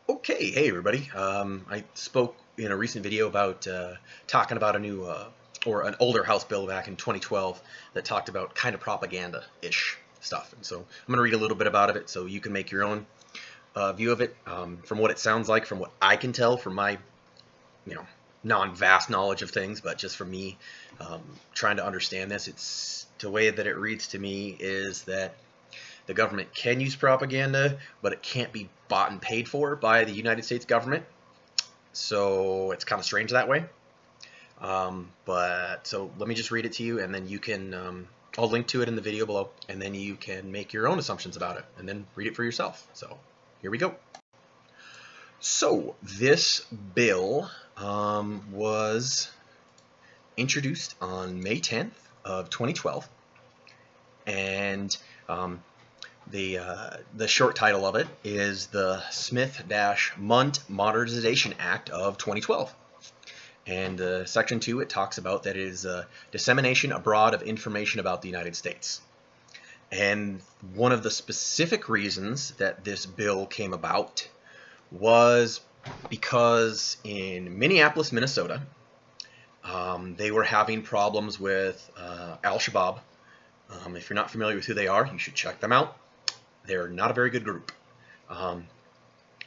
Okay, hey everybody. I spoke in a recent video about talking about a new or an older House bill back in 2012 that talked about kind of propaganda-ish stuff. And so I'm going to read a little bit about it so you can make your own view of it. From what it sounds like, from what I can tell, from my you know non-vast knowledge of things, but just from me trying to understand this, it's the way that it reads to me is that the government can use propaganda, but it can't be bought and paid for by the United States government. So it's kind of strange that way. But so let me just read it to you, and then you can. I'll link to it in the video below, and then you can make your own assumptions about it, and then read it for yourself. So here we go. So this bill was introduced on May 10th of 2012, and the short title of it is the Smith-Mundt Modernization Act of 2012. And Section 2, it talks about that it is dissemination abroad of information about the United States. And one of the specific reasons that this bill came about was because in Minneapolis, Minnesota, they were having problems with Al-Shabaab. If you're not familiar with who they are, you should check them out. They're not a very good group.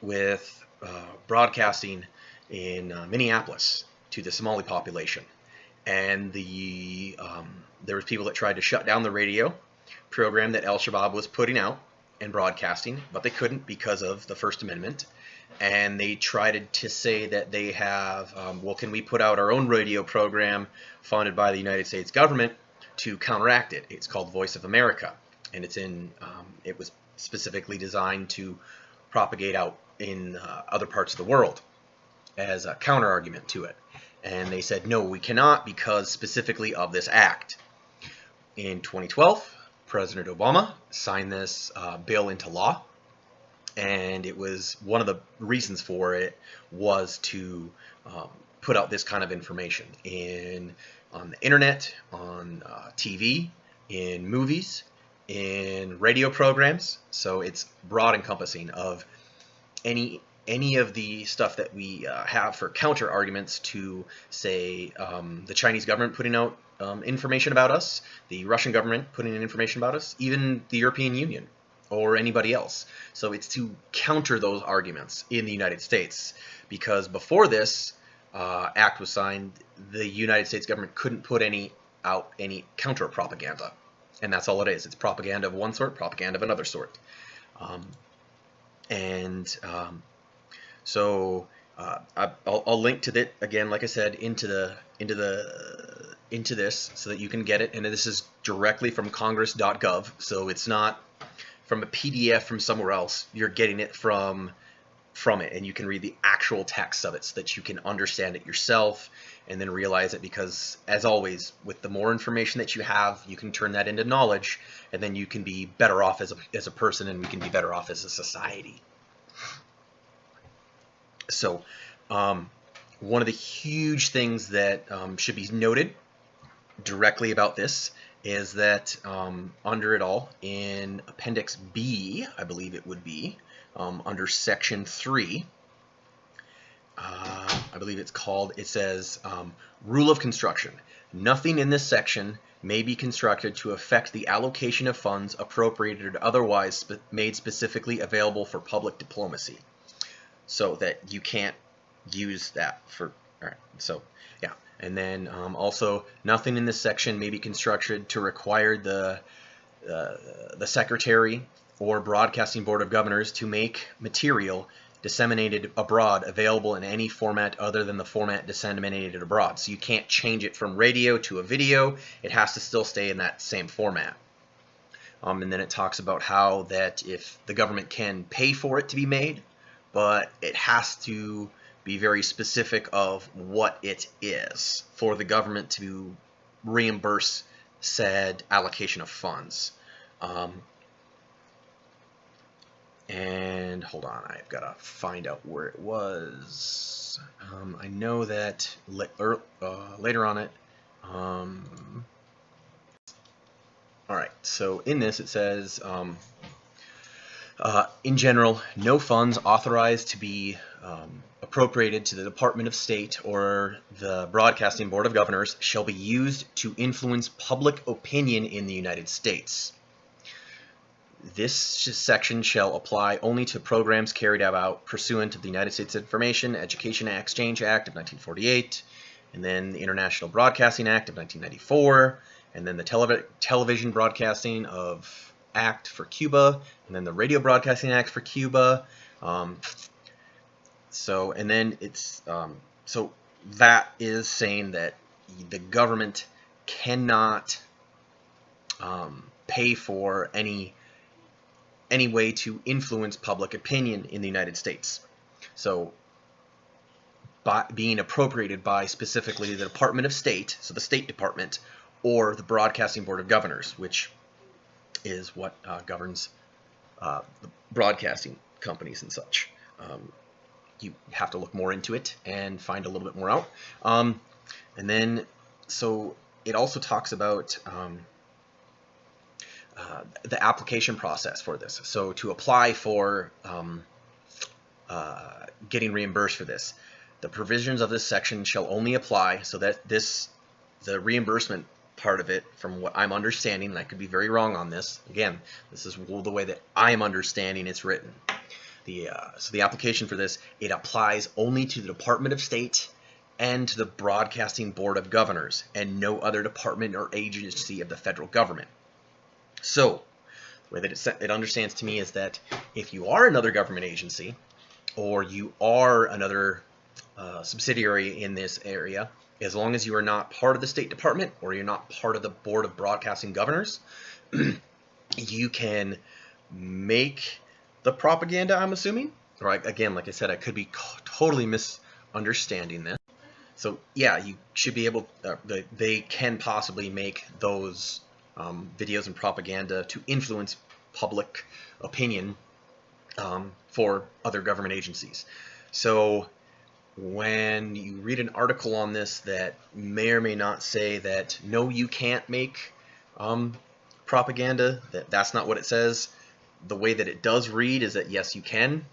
With broadcasting in Minneapolis to the Somali population. And there was people that tried to shut down the radio program that Al-Shabaab was putting out and broadcasting, but they couldn't because of the First Amendment. And they tried to say that they have, well, can we put out our own radio program funded by the United States government to counteract it? It's called Voice of America, and it was specifically designed to propagate out in other parts of the world as a counter argument to it. And they said, no, we cannot because specifically of this act. In 2012, President Obama signed this bill into law, and it was one of the reasons for it was to put out this kind of information on the internet, on TV, in movies, in radio programs. So it's broad encompassing of any of the stuff that we have for counter arguments to, say, the Chinese government putting out information about us, the Russian government putting in information about us, even the European Union or anybody else. So it's to counter those arguments in the United States, because before this act was signed, the United States government couldn't put out any counter propaganda. And that's all it is. It's propaganda of one sort, propaganda of another sort. So I'll link to that again, like I said, into this so that you can get it. And this is directly from Congress.gov, so it's not from a PDF from somewhere else. You're getting it from it, and you can read the actual text of it so that you can understand it yourself and then realize it, because as always, with the more information that you have, you can turn that into knowledge, and then you can be better off as a person, and we can be better off as a society. So one of the huge things that should be noted directly about this is that under it all, in Appendix B, I believe it would be, under Section 3, I believe it's called, it says, Rule of Construction. Nothing in this section may be constructed to affect the allocation of funds appropriated or otherwise made specifically available for public diplomacy. So that you can't use that for, all right, so yeah. And then also, nothing in this section may be constructed to require the Secretary or Broadcasting Board of Governors to make material disseminated abroad available in any format other than the format disseminated abroad. So you can't change it from radio to a video. It has to still stay in that same format. And then it talks about how that if the government can pay for it to be made, but it has to be very specific of what it is for the government to reimburse said allocation of funds. And hold on, I've got to find out where it was. I know that later on it. All right, so in this it says, In general, no funds authorized to be appropriated to the Department of State or the Broadcasting Board of Governors shall be used to influence public opinion in the United States. This section shall apply only to programs carried out pursuant to the United States Information Education Exchange Act of 1948, and then the International Broadcasting Act of 1994, and then the Television Broadcasting Act for Cuba, and then the Radio Broadcasting Act for Cuba. So that is saying that the government cannot pay for any way to influence public opinion in the United States. So being appropriated by specifically the Department of State, so the State Department, or the Broadcasting Board of Governors, which is what governs the broadcasting companies and such. You have to look more into it and find a little bit more out. And then, so it also talks about the application process for this. So to apply for getting reimbursed for this, the provisions of this section shall only apply so that the reimbursement part of it, from what I'm understanding, and I could be very wrong on this, again, this is the way that I'm understanding it's written. So the application for this, it applies only to the Department of State and to the Broadcasting Board of Governors, and no other department or agency of the federal government. So the way that it understands to me is that if you are another government agency, or you are another subsidiary in this area, as long as you are not part of the State Department or you're not part of the Board of Broadcasting Governors, you can make the propaganda, I'm assuming. Or again, like I said, I could be totally misunderstanding this. So yeah, you should be able, they can possibly make those videos and propaganda to influence public opinion for other government agencies. So when you read an article on this that may or may not say that no, you can't make propaganda, that's not what it says. The way that it does read is that yes, you can,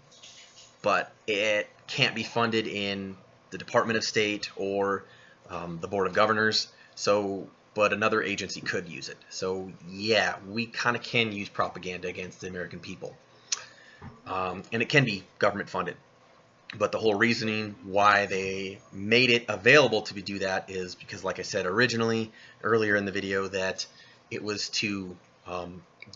but it can't be funded in the Department of State or the Board of Governors. So, but another agency could use it. So yeah, we kind of can use propaganda against the American people, and it can be government funded. But the whole reasoning why they made it available to do that is because, like I said earlier in the video, that it was to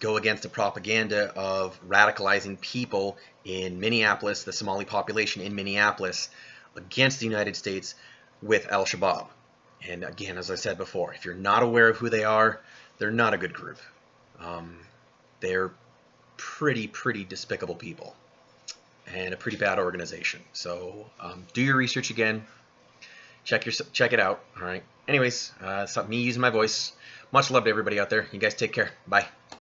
go against the propaganda of radicalizing people in Minneapolis, the Somali population in Minneapolis, against the United States with Al-Shabaab. And again, as I said before, if you're not aware of who they are, they're not a good group. They're pretty despicable people and a pretty bad organization. So do your research again. Check it out. All right. Anyways, it's not me using my voice. Much love to everybody out there. You guys take care. Bye.